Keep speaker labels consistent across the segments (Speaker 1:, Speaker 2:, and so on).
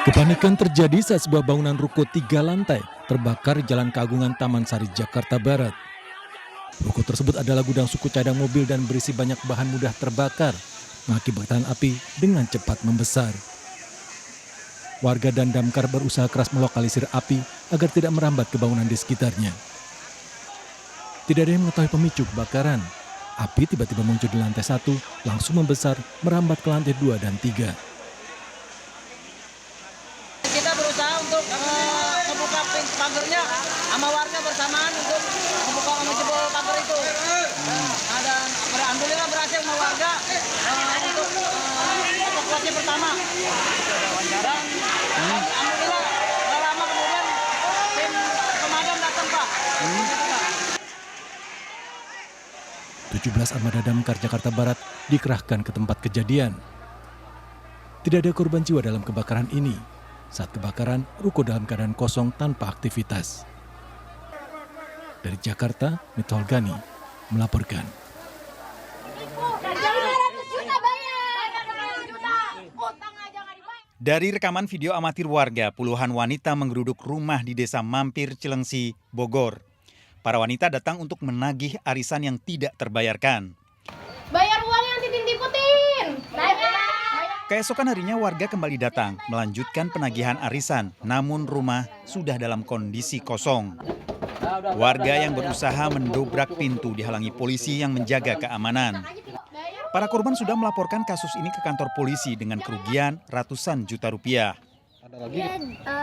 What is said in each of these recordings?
Speaker 1: Kepanikan terjadi saat sebuah bangunan ruko 3 lantai terbakar di Jalan Keagungan Taman Sari, Jakarta Barat. Ruko tersebut adalah gudang suku cadang mobil dan berisi banyak bahan mudah terbakar, mengakibatkan api dengan cepat membesar. Warga dan damkar berusaha keras melokalisir api agar tidak merambat ke bangunan di sekitarnya. Tidak ada yang mengetahui pemicu kebakaran. Api tiba-tiba muncul di lantai 1, langsung membesar, merambat ke lantai 2 dan 3.
Speaker 2: Kita berusaha untuk membuka pagernya sama warga bersamaan untuk membuka menjebol pagar itu. Nah, dan alhamdulillah berhasil sama warga untuk evakuasi pertama. Dan alhamdulillah gak lama kemudian tim pemadam datang, Pak.
Speaker 1: 17 armada damkar Jakarta Barat dikerahkan ke tempat kejadian. Tidak ada korban jiwa dalam kebakaran ini. Saat kebakaran, ruko dalam keadaan kosong tanpa aktivitas. Dari Jakarta, Mitol Gani melaporkan.
Speaker 3: Dari rekaman video amatir warga, puluhan wanita menggeruduk rumah di Desa Mampir, Cilengsi, Bogor. Para wanita datang untuk menagih arisan yang tidak terbayarkan.
Speaker 4: Bayar uang yang titin-tiputin.
Speaker 3: Keesokan harinya warga kembali datang, melanjutkan penagihan arisan, namun rumah sudah dalam kondisi kosong. Warga yang berusaha mendobrak pintu dihalangi polisi yang menjaga keamanan. Para korban sudah melaporkan kasus ini ke kantor polisi dengan kerugian ratusan juta rupiah.
Speaker 4: Ya,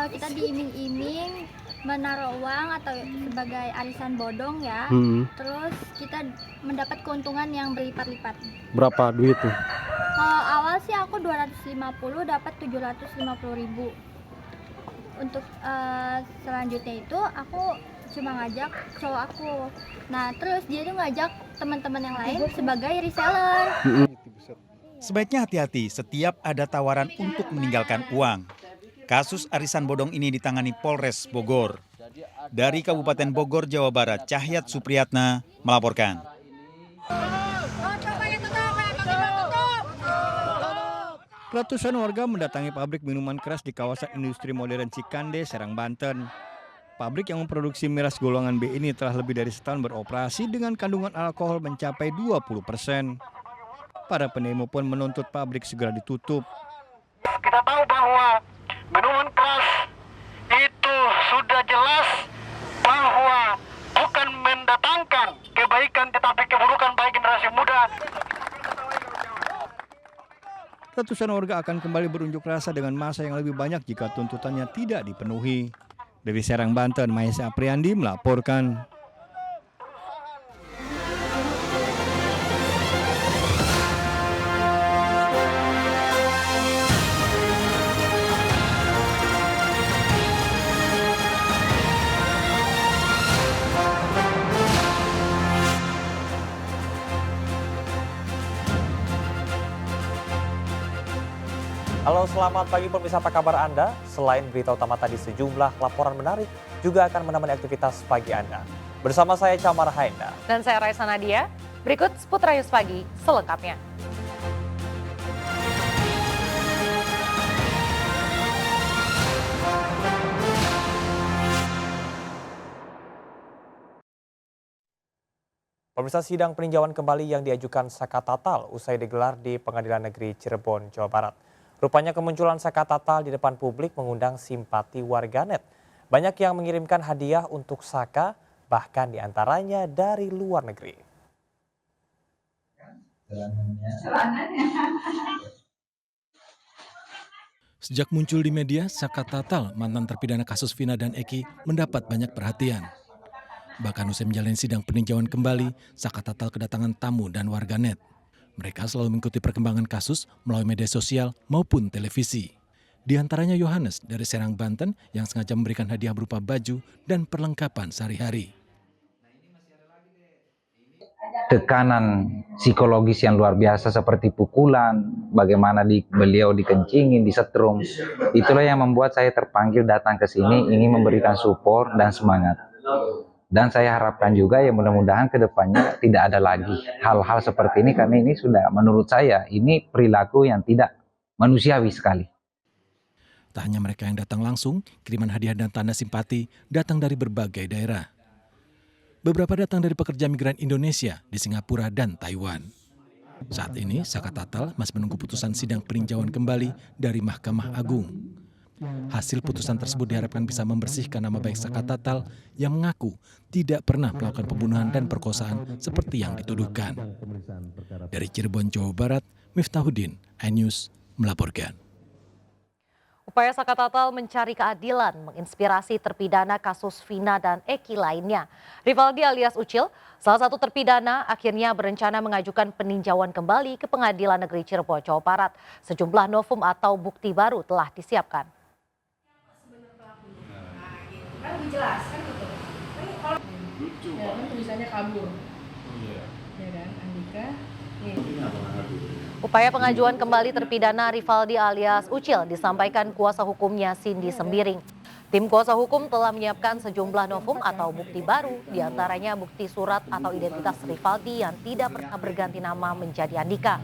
Speaker 4: kita diiming-iming menaruh uang atau sebagai arisan bodong ya. Terus kita mendapat keuntungan yang berlipat-lipat.
Speaker 5: Berapa duit tuh?
Speaker 4: Kalau awal sih aku 250 dapat 750.000. Untuk selanjutnya itu aku cuma ngajak cowok aku. Nah terus dia tuh ngajak teman-teman yang lain sebagai reseller.
Speaker 3: Sebaiknya hati-hati setiap ada tawaran untuk meninggalkan uang. Kasus arisan bodong ini ditangani Polres Bogor. Dari Kabupaten Bogor, Jawa Barat, Cahyat Supriyatna melaporkan.
Speaker 5: Ratusan warga mendatangi pabrik minuman keras di kawasan industri modern Cikande, Serang, Banten. Pabrik yang memproduksi miras golongan B ini telah lebih dari setahun beroperasi dengan kandungan alkohol mencapai 20%. Para pendemo pun menuntut pabrik segera ditutup.
Speaker 6: Kita tahu bahwa minuman keras itu sudah jelas bahwa bukan mendatangkan kebaikan tetapi keburukan bagi generasi muda.
Speaker 5: Ratusan warga akan kembali berunjuk rasa dengan massa yang lebih banyak jika tuntutannya tidak dipenuhi. Dari Serang, Banten, Maesa Apriandi melaporkan.
Speaker 7: Halo, selamat pagi pemirsa, apa kabar Anda? Selain berita utama tadi, sejumlah laporan menarik juga akan menemani aktivitas pagi Anda. Bersama saya Camar Haenda.
Speaker 8: Dan saya Raisa Nadia. Berikut Seputar News Pagi selengkapnya.
Speaker 7: Pemirsa, sidang peninjauan kembali yang diajukan Saka Tatal usai digelar di Pengadilan Negeri Cirebon, Jawa Barat. Rupanya kemunculan Saka Tatal di depan publik mengundang simpati warganet. Banyak yang mengirimkan hadiah untuk Saka, bahkan diantaranya dari luar negeri.
Speaker 1: Sejak muncul di media, Saka Tatal, mantan terpidana kasus Vina dan Eki, mendapat banyak perhatian. Bahkan usai menjalani sidang peninjauan kembali, Saka Tatal kedatangan tamu dan warganet. Mereka selalu mengikuti perkembangan kasus melalui media sosial maupun televisi. Di antaranya Yohanes dari Serang, Banten yang sengaja memberikan hadiah berupa baju dan perlengkapan sehari-hari.
Speaker 9: Tekanan psikologis yang luar biasa seperti pukulan, bagaimana beliau dikencingin, disetrum. Itulah yang membuat saya terpanggil datang ke sini, ingin memberikan support dan semangat. Dan saya harapkan juga ya mudah-mudahan ke depannya tidak ada lagi hal-hal seperti ini, karena ini sudah menurut saya ini perilaku yang tidak manusiawi sekali.
Speaker 1: Tak hanya mereka yang datang langsung, kiriman hadiah dan tanda simpati datang dari berbagai daerah. Beberapa datang dari pekerja migran Indonesia di Singapura dan Taiwan. Saat ini, Saka Tatal masih menunggu putusan sidang peninjauan kembali dari Mahkamah Agung. Hasil putusan tersebut diharapkan bisa membersihkan nama baik Saka Tatal yang mengaku tidak pernah melakukan pembunuhan dan perkosaan seperti yang dituduhkan. Dari Cirebon, Jawa Barat, Miftahuddin, iNews melaporkan.
Speaker 8: Upaya Saka Tatal mencari keadilan menginspirasi terpidana kasus Vina dan Eki lainnya. Rivaldi alias Ucil, salah satu terpidana, akhirnya berencana mengajukan peninjauan kembali ke Pengadilan Negeri Cirebon, Jawa Barat. Sejumlah novum atau bukti baru telah disiapkan.
Speaker 10: Lebih jelas kan gitu. Kan tulisannya kabur. Ya kan, Andika.
Speaker 8: Upaya pengajuan kembali terpidana Rivaldi alias Ucil disampaikan kuasa hukumnya Cindy Sembiring. Tim kuasa hukum telah menyiapkan sejumlah novum atau bukti baru, diantaranya bukti surat atau identitas Rivaldi yang tidak pernah berganti nama menjadi Andika.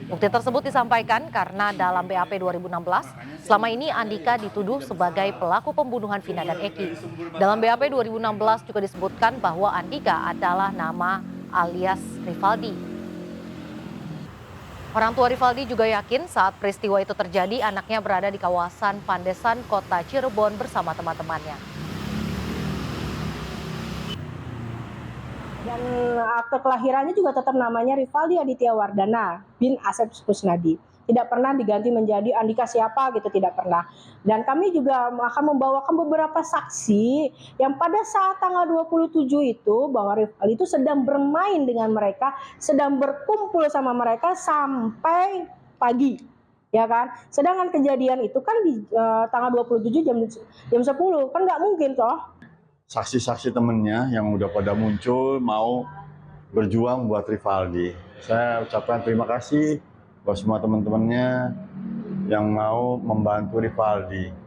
Speaker 8: Bukti tersebut disampaikan karena dalam BAP 2016, selama ini Andika dituduh sebagai pelaku pembunuhan Vina dan Eki. Dalam BAP 2016 juga disebutkan bahwa Andika adalah nama alias Rivaldi. Orang tua Rivaldi juga yakin saat peristiwa itu terjadi anaknya berada di kawasan Pandesan, Kota Cirebon bersama teman-temannya.
Speaker 10: Dan akte kelahirannya juga tetap namanya Rivaldi Aditya Wardana bin Asep Kusnadi. Tidak pernah diganti menjadi Andika siapa gitu, tidak pernah. Dan kami juga akan membawakan beberapa saksi yang pada saat tanggal 27 itu bahwa Rivaldi itu sedang bermain dengan mereka, sedang berkumpul sama mereka sampai pagi. Ya kan? Sedangkan kejadian itu kan di tanggal 27 jam 10, kan nggak mungkin toh.
Speaker 11: Saksi-saksi temennya yang udah pada muncul mau berjuang buat Rivaldi. Saya ucapkan terima kasih buat semua teman-temannya yang mau membantu Rivaldi.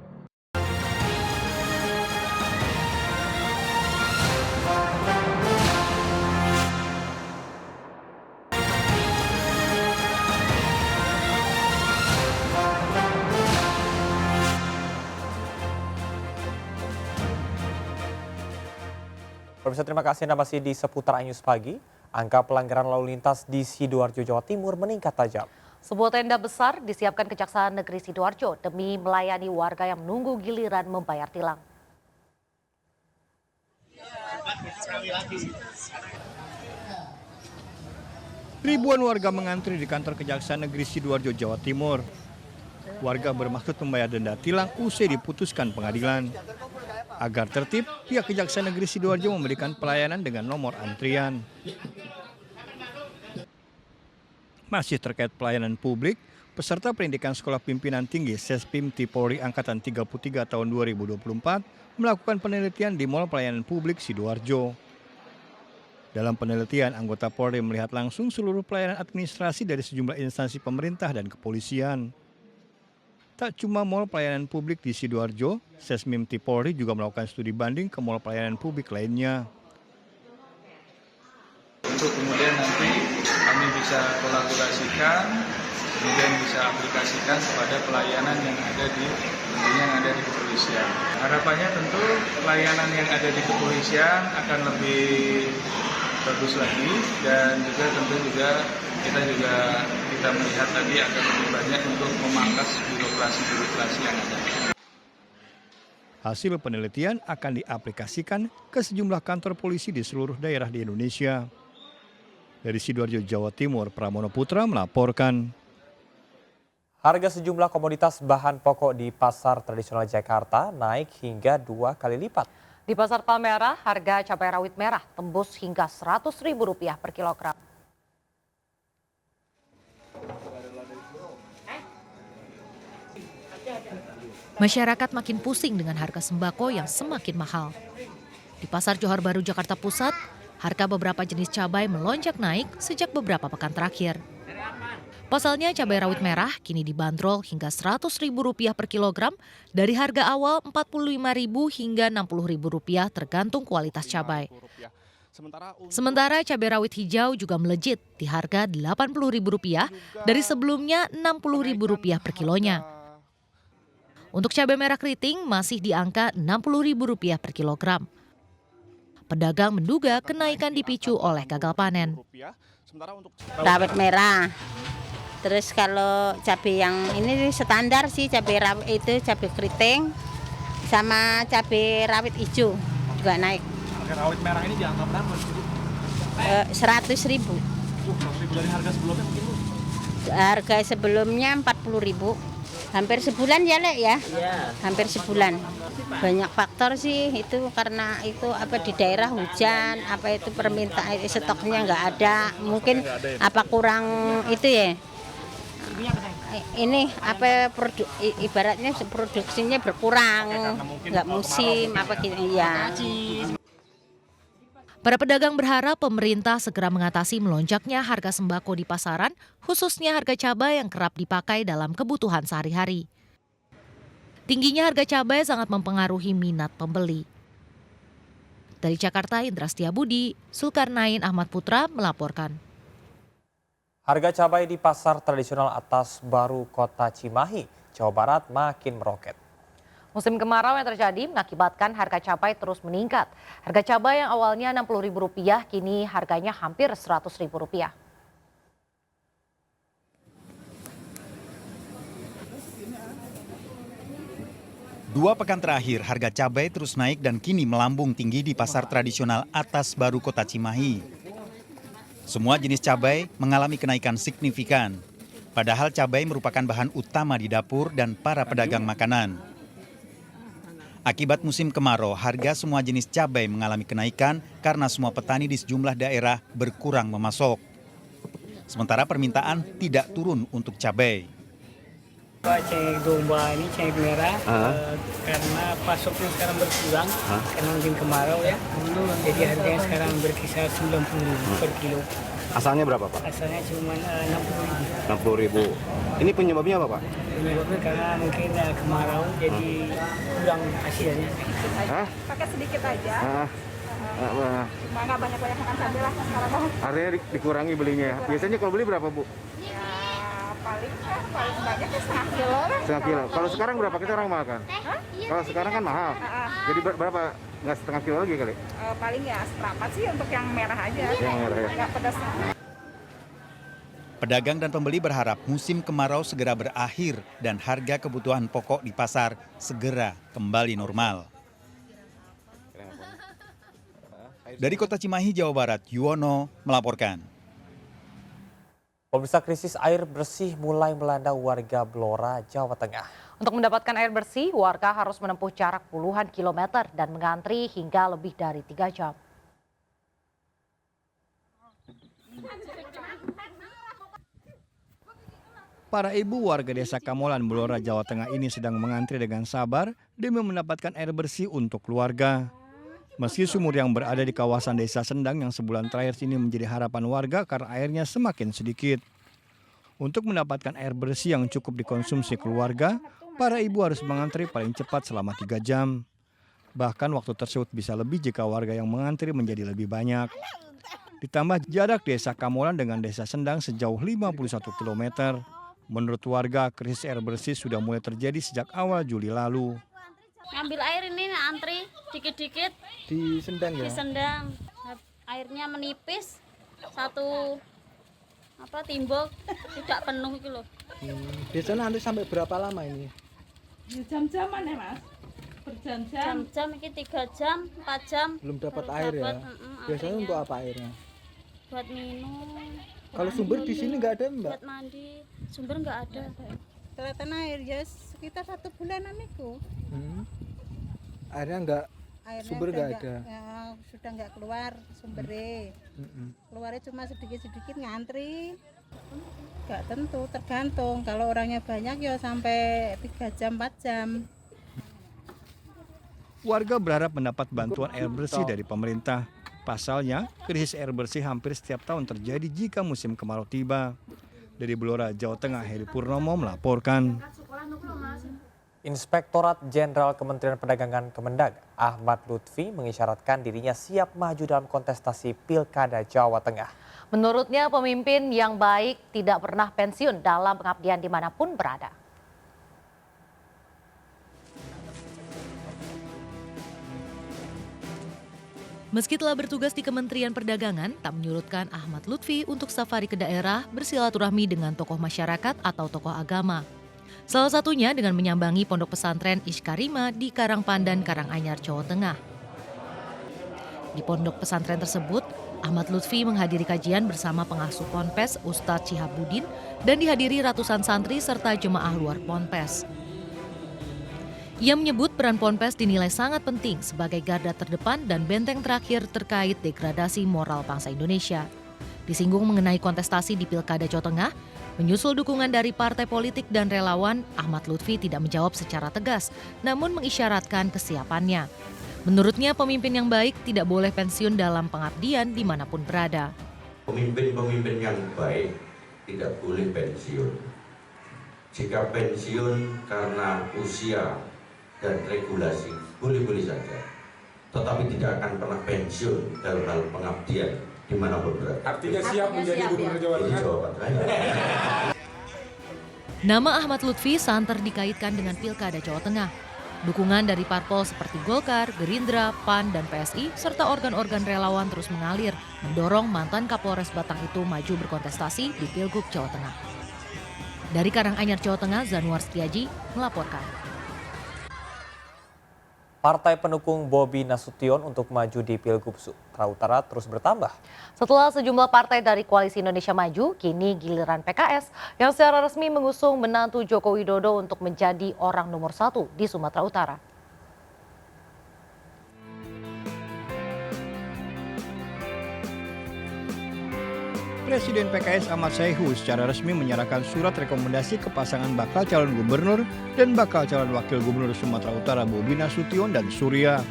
Speaker 7: Pemirsa, terima kasih Anda masih di seputar iNews Pagi. Angka pelanggaran lalu lintas di Sidoarjo, Jawa Timur meningkat tajam.
Speaker 8: Sebuah tenda besar disiapkan Kejaksaan Negeri Sidoarjo demi melayani warga yang menunggu giliran membayar tilang.
Speaker 5: Ribuan warga mengantri di kantor Kejaksaan Negeri Sidoarjo, Jawa Timur. Warga bermaksud membayar denda tilang usai diputuskan pengadilan. Agar tertib, pihak Kejaksaan Negeri Sidoarjo memberikan pelayanan dengan nomor antrian. Masih terkait pelayanan publik, peserta pendidikan Sekolah Pimpinan Tinggi Sespim Polri Angkatan 33 tahun 2024 melakukan penelitian di Mall Pelayanan Publik Sidoarjo. Dalam penelitian, anggota Polri melihat langsung seluruh pelayanan administrasi dari sejumlah instansi pemerintah dan kepolisian. Tak cuma Mall Pelayanan Publik di Sidoarjo, Sesmim Polri juga melakukan studi banding ke mall pelayanan publik lainnya.
Speaker 12: Untuk kemudian nanti kami bisa kolaborasikan, kemudian bisa aplikasikan kepada pelayanan yang ada di kepolisian. Harapannya tentu pelayanan yang ada di kepolisian akan lebih bagus lagi, dan juga tentu kita melihat tadi akan lebih banyak untuk memangkas birokrasi yang ada.
Speaker 5: Hasil penelitian akan diaplikasikan ke sejumlah kantor polisi di seluruh daerah di Indonesia. Dari Sidoarjo, Jawa Timur, Pramono Putra melaporkan.
Speaker 7: Harga sejumlah komoditas bahan pokok di pasar tradisional Jakarta naik hingga 2 kali lipat.
Speaker 8: Di Pasar Palmerah, harga cabai rawit merah tembus hingga Rp100.000 per kilogram. Masyarakat makin pusing dengan harga sembako yang semakin mahal. Di Pasar Johar Baru, Jakarta Pusat, harga beberapa jenis cabai melonjak naik sejak beberapa pekan terakhir. Pasalnya cabai rawit merah kini dibanderol hingga Rp100.000 per kilogram dari harga awal Rp45.000 hingga Rp60.000 tergantung kualitas cabai. Sementara cabai rawit hijau juga melejit di harga Rp80.000 dari sebelumnya Rp60.000 per kilonya. Untuk cabai merah keriting masih di angka Rp60.000 per kilogram. Pedagang menduga kenaikan dipicu oleh gagal panen.
Speaker 13: Rawit merah. Terus kalau cabai yang ini standar sih, cabai rawit itu cabai keriting sama cabai rawit hijau juga naik.
Speaker 5: Rawit merah ini di angka berapa?
Speaker 13: 100.000.
Speaker 5: 100.000 dari harga sebelumnya mungkin, Bu?
Speaker 13: Harga sebelumnya 40.000. Hampir sebulan ya, Lek ya? Iya. Hampir sebulan. Banyak faktor sih itu, karena itu apa di daerah hujan, apa itu permintaan stoknya nggak ada. Mungkin apa kurang itu ya? Ini apa ibaratnya produksinya berkurang, nggak musim apa gitu ya.
Speaker 8: Para pedagang berharap pemerintah segera mengatasi melonjaknya harga sembako di pasaran, khususnya harga cabai yang kerap dipakai dalam kebutuhan sehari-hari. Tingginya harga cabai sangat mempengaruhi minat pembeli. Dari Jakarta, Indra Setiabudi, Zulkarnain Ahmad Putra melaporkan.
Speaker 7: Harga cabai di pasar tradisional Atas Baru Kota Cimahi, Jawa Barat makin meroket.
Speaker 8: Musim kemarau yang terjadi mengakibatkan harga cabai terus meningkat. Harga cabai yang awalnya Rp60.000 kini harganya hampir Rp100.000.
Speaker 3: Dua pekan terakhir, harga cabai terus naik dan kini melambung tinggi di pasar tradisional Atas Baru Kota Cimahi. Semua jenis cabai mengalami kenaikan signifikan. Padahal cabai merupakan bahan utama di dapur dan para pedagang makanan. Akibat musim kemarau, harga semua jenis cabai mengalami kenaikan karena semua petani di sejumlah daerah berkurang memasok. Sementara permintaan tidak turun untuk cabai.
Speaker 14: Cabai domba ini, cabai merah, karena pasoknya sekarang berkurang, karena musim kemarau ya. Jadi harganya sekarang berkisar 90.000 per kilo.
Speaker 5: Asalnya berapa, Pak?
Speaker 14: Asalnya cuma 60.000.
Speaker 5: 60.000. Ini penyebabnya apa, Pak?
Speaker 14: Penyebabnya karena mungkin kemarau, jadi kurang hasilnya.
Speaker 15: Pakai sedikit aja. Cuma nggak banyak-banyak makan cabai lah sekarang.
Speaker 5: Artinya dikurangi belinya ya. Biasanya kalau beli berapa, Bu?
Speaker 15: Ya paling banyak ya setengah kilo lah.
Speaker 5: Setengah kilo. Kalau sekarang berapa kita orang makan? Kalau sekarang kan mahal. Jadi berapa? Nggak setengah kilo lagi kali?
Speaker 15: Paling ya seperempat sih untuk yang merah aja.
Speaker 5: Yang merah ya.
Speaker 15: Nggak pedas.
Speaker 3: Pedagang dan pembeli berharap musim kemarau segera berakhir dan harga kebutuhan pokok di pasar segera kembali normal. Dari Kota Cimahi, Jawa Barat, Yuwono melaporkan.
Speaker 7: Pemirsa, krisis air bersih mulai melanda warga Blora, Jawa Tengah.
Speaker 8: Untuk mendapatkan air bersih, warga harus menempuh jarak puluhan kilometer dan mengantri hingga lebih dari 3 jam.
Speaker 5: Para ibu warga desa Kamolan, Blora, Jawa Tengah ini sedang mengantri dengan sabar demi mendapatkan air bersih untuk keluarga. Meski sumur yang berada di kawasan desa Sendang yang sebulan terakhir ini menjadi harapan warga karena airnya semakin sedikit. Untuk mendapatkan air bersih yang cukup dikonsumsi keluarga, para ibu harus mengantri paling cepat selama 3 jam. Bahkan waktu tersebut bisa lebih jika warga yang mengantri menjadi lebih banyak. Ditambah jarak desa Kamolan dengan desa Sendang sejauh 51 km. Menurut warga, krisis air bersih sudah mulai terjadi sejak awal Juli lalu.
Speaker 16: Ngambil air ini antri dikit-dikit
Speaker 5: Di Sendang ya?
Speaker 16: di Sendang. Airnya menipis, satu timbok tidak penuh gitu loh.
Speaker 2: Biasanya nanti sampai berapa lama ini?
Speaker 15: Jam-jaman ya mas? Berjam-jam.
Speaker 16: Jam-jam ini 3 jam, 4 jam.
Speaker 2: Belum dapat
Speaker 16: baru
Speaker 2: air ya?
Speaker 16: dapat,
Speaker 2: Biasanya
Speaker 16: airnya.
Speaker 2: untuk apa airnya?
Speaker 16: Buat minum.
Speaker 2: Kalau sumber di sini nggak ada mbak?
Speaker 16: Buat mandi, sumber nggak ada.
Speaker 15: Kelihatan air ya sekitar 1 bulanan itu.
Speaker 2: Airnya nggak,
Speaker 15: Airnya
Speaker 2: sumber
Speaker 15: udah
Speaker 2: nggak ada?
Speaker 15: Ya, sudah nggak keluar sumbernya. Keluarnya cuma sedikit-sedikit ngantri. Nggak tentu, tergantung. Kalau orangnya banyak ya sampai 3 jam, 4 jam.
Speaker 5: Warga berharap mendapat bantuan air bersih dari pemerintah. Pasalnya, krisis air bersih hampir setiap tahun terjadi jika musim kemarau tiba. Dari Blora, Jawa Tengah, Heri Purnomo melaporkan.
Speaker 7: Inspektorat Jenderal Kementerian Perdagangan Kemendag, Ahmad Lutfi, mengisyaratkan dirinya siap maju dalam kontestasi Pilkada Jawa Tengah.
Speaker 8: Menurutnya, pemimpin yang baik tidak pernah pensiun dalam pengabdian dimanapun berada. Meski telah bertugas di Kementerian Perdagangan, tak menyurutkan Ahmad Lutfi untuk safari ke daerah bersilaturahmi dengan tokoh masyarakat atau tokoh agama. Salah satunya dengan menyambangi pondok pesantren Ishkarima di Karangpandan, Karanganyar, Jawa Tengah. Di pondok pesantren tersebut, Ahmad Lutfi menghadiri kajian bersama pengasuh Ponpes Ustadz Cihabudin dan dihadiri ratusan santri serta jemaah luar Ponpes. Ia menyebut peran Ponpes dinilai sangat penting sebagai garda terdepan dan benteng terakhir terkait degradasi moral bangsa Indonesia. Disinggung mengenai kontestasi di Pilkada Jawa Tengah, menyusul dukungan dari partai politik dan relawan, Ahmad Lutfi tidak menjawab secara tegas, namun mengisyaratkan kesiapannya. Menurutnya pemimpin yang baik tidak boleh pensiun dalam pengabdian dimanapun berada.
Speaker 17: Pemimpin-pemimpin yang baik tidak boleh pensiun. Jika pensiun karena usia dan regulasi, boleh-boleh saja. Tetapi tidak akan pernah pensiun dalam hal pengabdian dimanapun berada.
Speaker 18: Artinya siap menjadi Gubernur Jawa Tengah?
Speaker 17: Jawaban saya.
Speaker 8: Nama Ahmad Lutfi santer dikaitkan dengan Pilkada Jawa Tengah. Dukungan dari parpol seperti Golkar, Gerindra, PAN, dan PSI, serta organ-organ relawan terus mengalir, mendorong mantan Kapolres Batang itu maju berkontestasi di Pilgub Jawa Tengah. Dari Karanganyar, Jawa Tengah, Zanuar Setiaji melaporkan.
Speaker 7: Partai pendukung Bobi Nasution untuk maju di Pilgub Sumatera Utara terus bertambah.
Speaker 8: Setelah sejumlah partai dari Koalisi Indonesia Maju, kini giliran PKS yang secara resmi mengusung menantu Joko Widodo untuk menjadi orang nomor 1 di Sumatera Utara.
Speaker 5: Presiden PKS Ahmad Saihu secara resmi menyerahkan surat rekomendasi ke pasangan bakal calon gubernur dan bakal calon wakil gubernur Sumatera Utara Bobi Nasution dan Surya.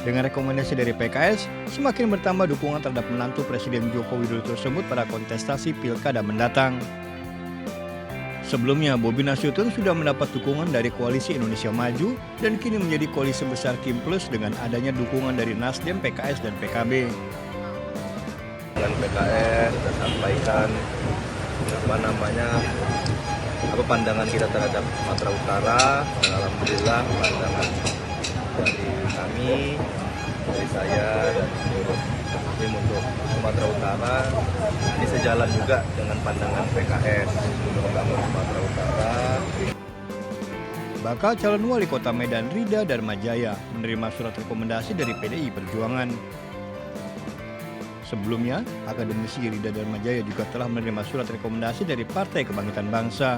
Speaker 5: Dengan rekomendasi dari PKS, semakin bertambah dukungan terhadap menantu Presiden Joko Widodo tersebut pada kontestasi Pilkada mendatang. Sebelumnya, Bobi Nasution sudah mendapat dukungan dari Koalisi Indonesia Maju dan kini menjadi koalisi besar Kim Plus dengan adanya dukungan dari Nasdem, PKS, dan PKB.
Speaker 19: Dengan PKS kita sampaikan pandangan kita terhadap Sumatera Utara. Dan alhamdulillah pandangan dari kami, dari saya dan seluruh tim untuk Sumatera Utara ini sejalan juga dengan pandangan PKS untuk membangun Sumatera Utara.
Speaker 5: Bakal calon wali kota Medan Rida Darmajaya menerima surat rekomendasi dari PDI Perjuangan. Sebelumnya, akademisi Rida Darmajaya juga telah menerima surat rekomendasi dari Partai Kebangkitan Bangsa.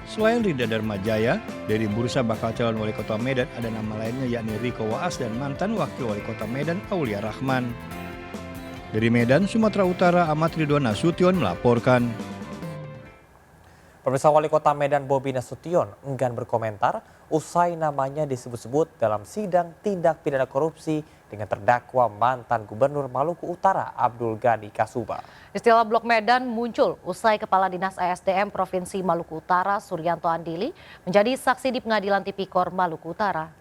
Speaker 5: Selain Rida Darmajaya, dari bursa bakal calon wali kota Medan ada nama lainnya yakni Riko Waas dan mantan wakil wali kota Medan Aulia Rahman. Dari Medan, Sumatera Utara, Ahmad Ridwan Nasution melaporkan.
Speaker 7: Pemirsa, Wali Kota Medan Bobi Nasution enggan berkomentar usai namanya disebut-sebut dalam sidang tindak pidana korupsi dengan terdakwa mantan Gubernur Maluku Utara Abdul Ghani Kasuba.
Speaker 8: Istilah Blok Medan muncul usai Kepala Dinas ESDM Provinsi Maluku Utara Suryanto Andili menjadi saksi di Pengadilan Tipikor Maluku Utara.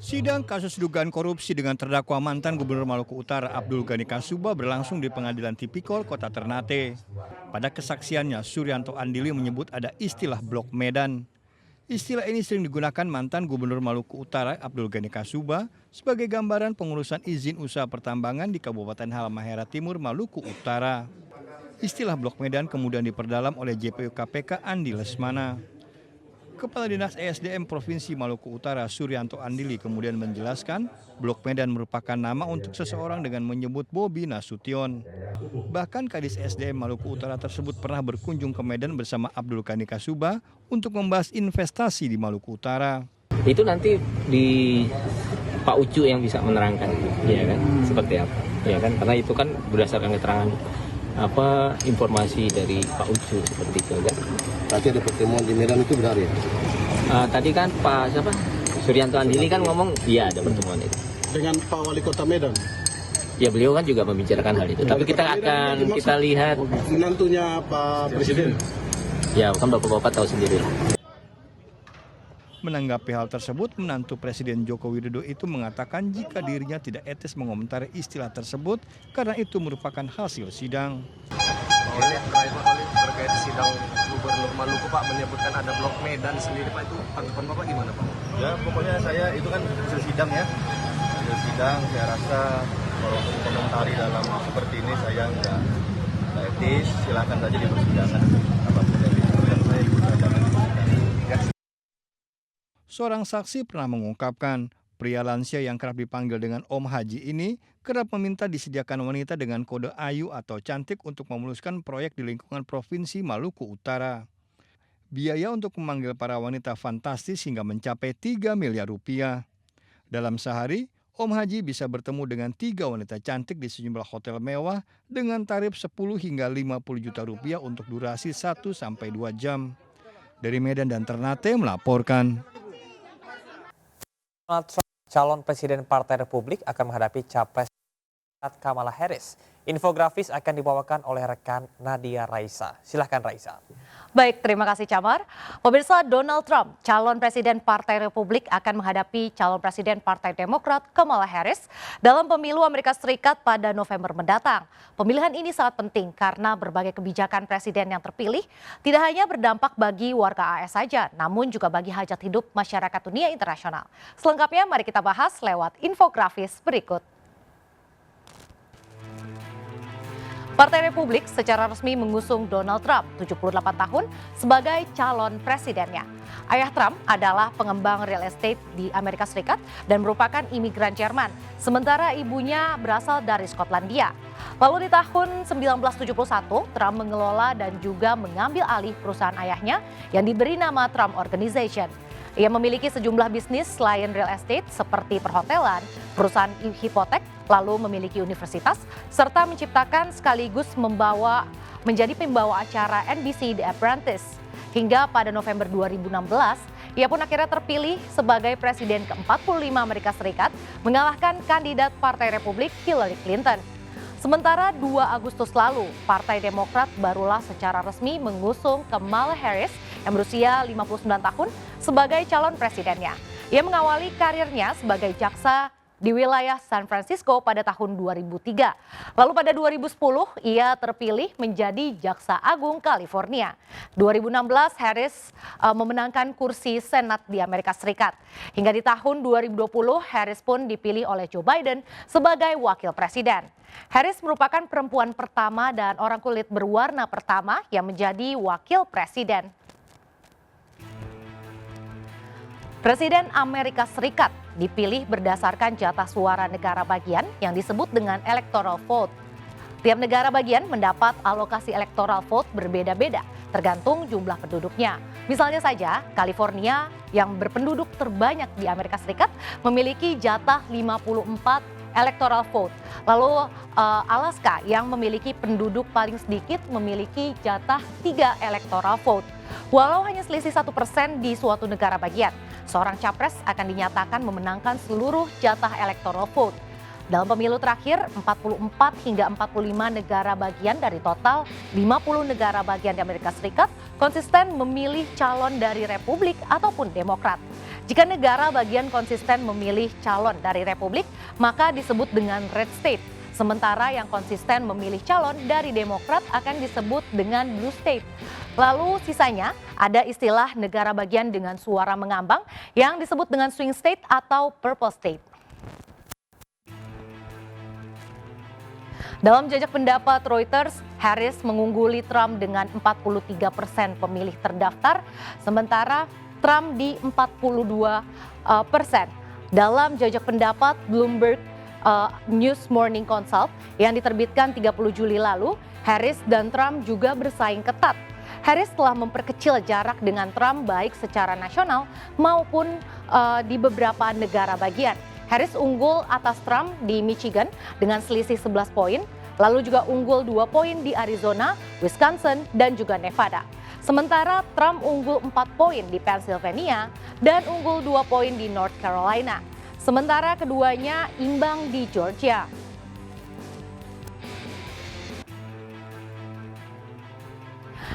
Speaker 5: Sidang kasus dugaan korupsi dengan terdakwa mantan Gubernur Maluku Utara Abdul Ghani Kasuba berlangsung di Pengadilan Tipikor Kota Ternate. Pada kesaksiannya, Suryanto Andili menyebut ada istilah Blok Medan. Istilah ini sering digunakan mantan Gubernur Maluku Utara Abdul Ghani Kasuba sebagai gambaran pengurusan izin usaha pertambangan di Kabupaten Halmahera Timur, Maluku Utara. Istilah Blok Medan kemudian diperdalam oleh JPU KPK Andi Lesmana. Kepala Dinas ESDM Provinsi Maluku Utara Suryanto Andili kemudian menjelaskan Blok Medan merupakan nama untuk seseorang dengan menyebut Bobi Nasution. Bahkan Kadis ESDM Maluku Utara tersebut pernah berkunjung ke Medan bersama Abdul Ghani Kasuba untuk membahas investasi di Maluku Utara.
Speaker 20: Itu nanti di Pak Ucu yang bisa menerangkan, ya kan, seperti apa, ya kan, karena itu kan berdasarkan keterangan informasi dari Pak Ucu seperti itu kan.
Speaker 21: Tadi ada pertemuan di Medan itu benar ya?
Speaker 20: Tadi kan Pak Suryanto Andili kan ngomong iya ada pertemuan itu.
Speaker 21: Dengan Pak Wali Kota Medan?
Speaker 20: Ya beliau kan juga membicarakan hal itu. Tapi kita lihat
Speaker 21: menantunya Pak Presiden.
Speaker 20: Ya kan bapak-bapak tahu sendiri lah.
Speaker 5: Menanggapi hal tersebut, menantu Presiden Joko Widodo itu mengatakan jika dirinya tidak etis mengomentari istilah tersebut karena itu merupakan hasil sidang.
Speaker 21: terkait sidang Gubernur Maluku Pak menyebutkan ada blok Medan sendiri Pak, itu tanggapan Bapak gimana Pak?
Speaker 19: Ya pokoknya saya itu kan hasil sidang ya. Hasil sidang saya rasa kalau untuk komentari dalam seperti ini saya nggak etis, silakan saja di persidangan. Apapun yang disebutkan saya ikut saja di persidangan.
Speaker 5: Seorang saksi pernah mengungkapkan pria lansia yang kerap dipanggil dengan Om Haji ini kerap meminta disediakan wanita dengan kode ayu atau cantik untuk memuluskan proyek di lingkungan Provinsi Maluku Utara. Biaya untuk memanggil para wanita fantastis hingga mencapai 3 miliar rupiah. Dalam sehari, Om Haji bisa bertemu dengan 3 wanita cantik di sejumlah hotel mewah dengan tarif 10 hingga 50 juta rupiah untuk durasi 1-2 jam. Dari Medan dan Ternate melaporkan.
Speaker 7: Donald Trump, calon presiden Partai Republik, akan menghadapi capres Kamala Harris. Infografis akan dibawakan oleh rekan Nadia Raisa. Silahkan Raisa.
Speaker 8: Baik, terima kasih Camar. Pemirsa, Donald Trump, calon presiden Partai Republik, akan menghadapi calon presiden Partai Demokrat Kamala Harris dalam pemilu Amerika Serikat pada November mendatang. Pemilihan ini sangat penting karena berbagai kebijakan presiden yang terpilih tidak hanya berdampak bagi warga AS saja, namun juga bagi hajat hidup masyarakat dunia internasional. Selengkapnya mari kita bahas lewat infografis berikut. Partai Republik secara resmi mengusung Donald Trump, 78 tahun, sebagai calon presidennya. Ayah Trump adalah pengembang real estate di Amerika Serikat dan merupakan imigran Jerman, sementara ibunya berasal dari Skotlandia. Lalu di tahun 1971, Trump mengelola dan juga mengambil alih perusahaan ayahnya yang diberi nama Trump Organization. Ia memiliki sejumlah bisnis selain real estate seperti perhotelan, perusahaan hipotek, lalu memiliki universitas, serta menciptakan sekaligus menjadi pembawa acara NBC The Apprentice. Hingga pada November 2016, ia pun akhirnya terpilih sebagai presiden ke-45 Amerika Serikat, mengalahkan kandidat Partai Republik Hillary Clinton. Sementara 2 Agustus lalu, Partai Demokrat barulah secara resmi mengusung Kamala Harris yang berusia 59 tahun sebagai calon presidennya. Ia mengawali karirnya sebagai jaksa di wilayah San Francisco pada tahun 2003. Lalu pada 2010 ia terpilih menjadi Jaksa Agung California. 2016 Harris memenangkan kursi Senat di Amerika Serikat. Hingga di tahun 2020 Harris pun dipilih oleh Joe Biden sebagai wakil presiden. Harris merupakan perempuan pertama dan orang kulit berwarna pertama yang menjadi wakil presiden. Presiden Amerika Serikat dipilih berdasarkan jatah suara negara bagian yang disebut dengan electoral vote. Tiap negara bagian mendapat alokasi electoral vote berbeda-beda tergantung jumlah penduduknya. Misalnya saja, California yang berpenduduk terbanyak di Amerika Serikat memiliki jatah 54 electoral vote. Lalu Alaska yang memiliki penduduk paling sedikit memiliki jatah 3 electoral vote. Walau hanya selisih 1% di suatu negara bagian, seorang capres akan dinyatakan memenangkan seluruh jatah electoral vote. Dalam pemilu terakhir, 44 hingga 45 negara bagian dari total 50 negara bagian di Amerika Serikat konsisten memilih calon dari Republik ataupun Demokrat. Jika negara bagian konsisten memilih calon dari Republik, maka disebut dengan red state. Sementara yang konsisten memilih calon dari Demokrat akan disebut dengan blue state. Lalu sisanya ada istilah negara bagian dengan suara mengambang yang disebut dengan swing state atau purple state. Dalam jajak pendapat Reuters, Harris mengungguli Trump dengan 43% pemilih terdaftar, sementara Trump di 42%. Dalam jajak pendapat Bloomberg News Morning Consult yang diterbitkan 30 Juli lalu, Harris dan Trump juga bersaing ketat. Harris telah memperkecil jarak dengan Trump baik secara nasional maupun di beberapa negara bagian. Harris unggul atas Trump di Michigan dengan selisih 11 poin, lalu juga unggul 2 poin di Arizona, Wisconsin, dan juga Nevada. Sementara Trump unggul 4 poin di Pennsylvania dan unggul 2 poin di North Carolina. Sementara keduanya imbang di Georgia.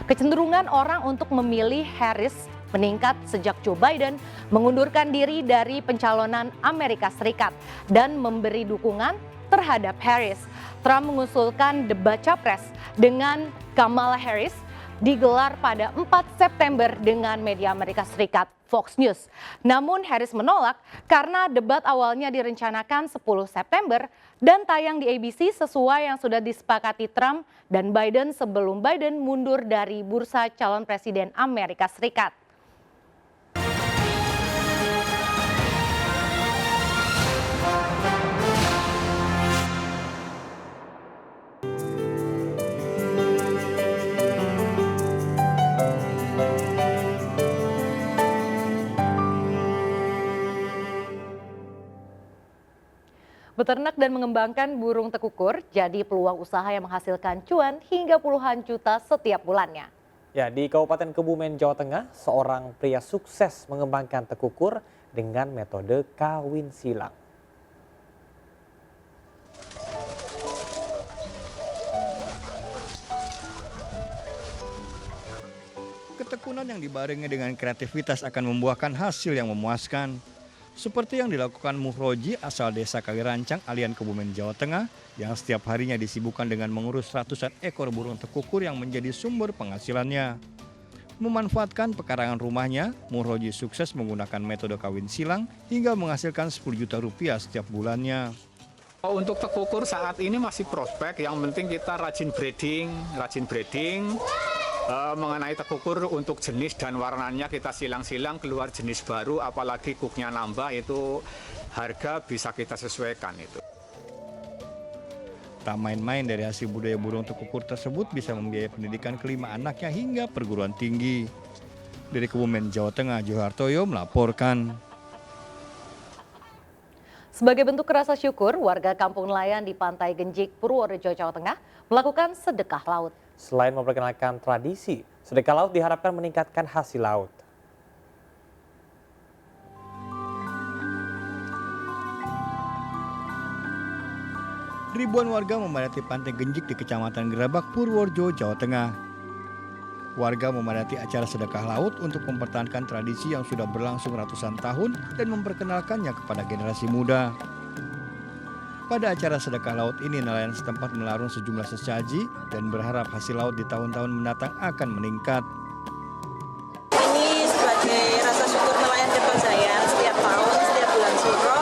Speaker 8: Kecenderungan orang untuk memilih Harris meningkat sejak Joe Biden mengundurkan diri dari pencalonan Amerika Serikat dan memberi dukungan terhadap Harris. Trump mengusulkan debat capres dengan Kamala Harris digelar pada 4 September dengan media Amerika Serikat Fox News. Namun Harris menolak karena debat awalnya direncanakan 10 September dan tayang di ABC sesuai yang sudah disepakati Trump dan Biden sebelum Biden mundur dari bursa calon presiden Amerika Serikat. Beternak dan mengembangkan burung tekukur jadi peluang usaha yang menghasilkan cuan hingga puluhan juta setiap bulannya.
Speaker 7: Ya, di Kabupaten Kebumen, Jawa Tengah, seorang pria sukses mengembangkan tekukur dengan metode kawin silang.
Speaker 5: Ketekunan yang dibarengi dengan kreativitas akan membuahkan hasil yang memuaskan. Seperti yang dilakukan Muhroji asal desa Kalirancang, Alian, Kebumen, Jawa Tengah, yang setiap harinya disibukkan dengan mengurus ratusan ekor burung tekukur yang menjadi sumber penghasilannya. Memanfaatkan pekarangan rumahnya, Muhroji sukses menggunakan metode kawin silang hingga menghasilkan 10 juta rupiah setiap bulannya.
Speaker 4: Untuk tekukur saat ini masih prospek, yang penting kita rajin breeding. Mengenai tekukur untuk jenis dan warnanya kita silang-silang keluar jenis baru, apalagi kuknya nambah, itu harga bisa kita sesuaikan itu.
Speaker 5: Tak main-main, dari hasil budaya burung tekukur tersebut bisa membiayai pendidikan kelima anaknya hingga perguruan tinggi. Dari Kebumen, Jawa Tengah, Johartoyo melaporkan.
Speaker 8: Sebagai bentuk rasa syukur, warga Kampung Nelayan di Pantai Genjik, Purworejo, Jawa Tengah melakukan sedekah laut.
Speaker 7: Selain memperkenalkan tradisi, sedekah laut diharapkan meningkatkan hasil laut.
Speaker 5: Ribuan warga memadati Pantai Genjik di Kecamatan Gerabak, Purworejo, Jawa Tengah. Warga memadati acara sedekah laut untuk mempertahankan tradisi yang sudah berlangsung ratusan tahun dan memperkenalkannya kepada generasi muda. Pada acara sedekah laut ini, nelayan setempat melarung sejumlah sesaji dan berharap hasil laut di tahun-tahun mendatang akan meningkat.
Speaker 22: Ini sebagai rasa syukur nelayan Kertojayan, setiap tahun, setiap bulan Suro,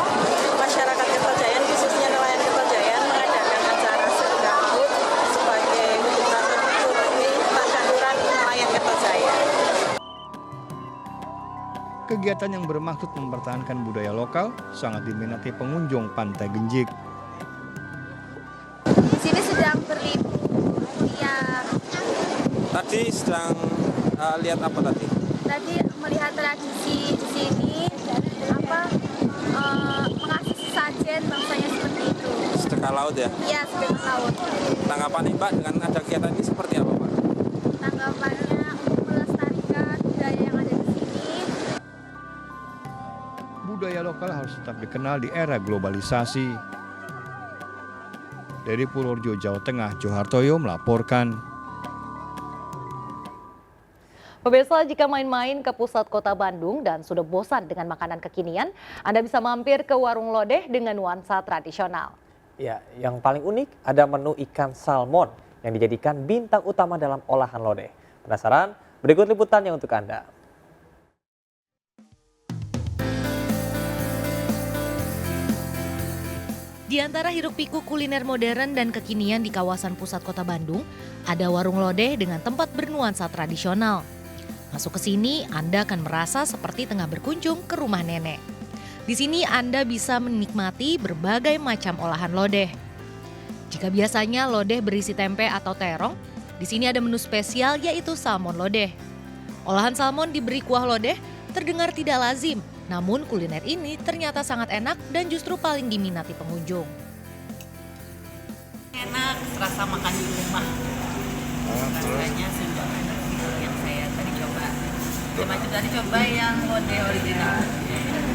Speaker 22: masyarakat Kertojayan, khususnya nelayan Kertojayan, mengadakan acara sedekah laut sebagai wujud rasa syukur tasyakuran nelayan Kertojayan.
Speaker 5: Kegiatan yang bermaksud mempertahankan budaya lokal sangat diminati pengunjung Pantai Genjik.
Speaker 23: Di sini sedang berlibur kuliah.
Speaker 24: Tadi sedang lihat apa tadi?
Speaker 23: Tadi melihat tradisi di sini, mengasih sesajen bangsanya seperti itu.
Speaker 24: Sedekah laut ya?
Speaker 23: Iya, sedekah laut.
Speaker 24: Tanggapan Mbak dengan ada kegiatan ini seperti apa Pak?
Speaker 23: Tanggapannya untuk melestarikan budaya yang ada di sini.
Speaker 5: Budaya lokal harus tetap dikenal di era globalisasi. Dari Purworejo, Jawa Tengah, Johartoyo melaporkan.
Speaker 8: Pemirsa, jika main-main ke pusat kota Bandung dan sudah bosan dengan makanan kekinian, Anda bisa mampir ke warung lodeh dengan nuansa tradisional.
Speaker 7: Ya, yang paling unik ada menu ikan salmon yang dijadikan bintang utama dalam olahan lodeh. Penasaran? Berikut liputannya untuk Anda.
Speaker 8: Di antara hiruk-pikuk kuliner modern dan kekinian di kawasan pusat kota Bandung, ada warung lodeh dengan tempat bernuansa tradisional. Masuk ke sini, Anda akan merasa seperti tengah berkunjung ke rumah nenek. Di sini Anda bisa menikmati berbagai macam olahan lodeh. Jika biasanya lodeh berisi tempe atau terong, di sini ada menu spesial yaitu salmon lodeh. Olahan salmon diberi kuah lodeh terdengar tidak lazim. Namun kuliner ini ternyata sangat enak dan justru paling diminati pengunjung.
Speaker 25: Enak, serasa makan di rumah. Rasanya sudah enak yang saya tadi coba. Macam tadi coba yang lodeh original.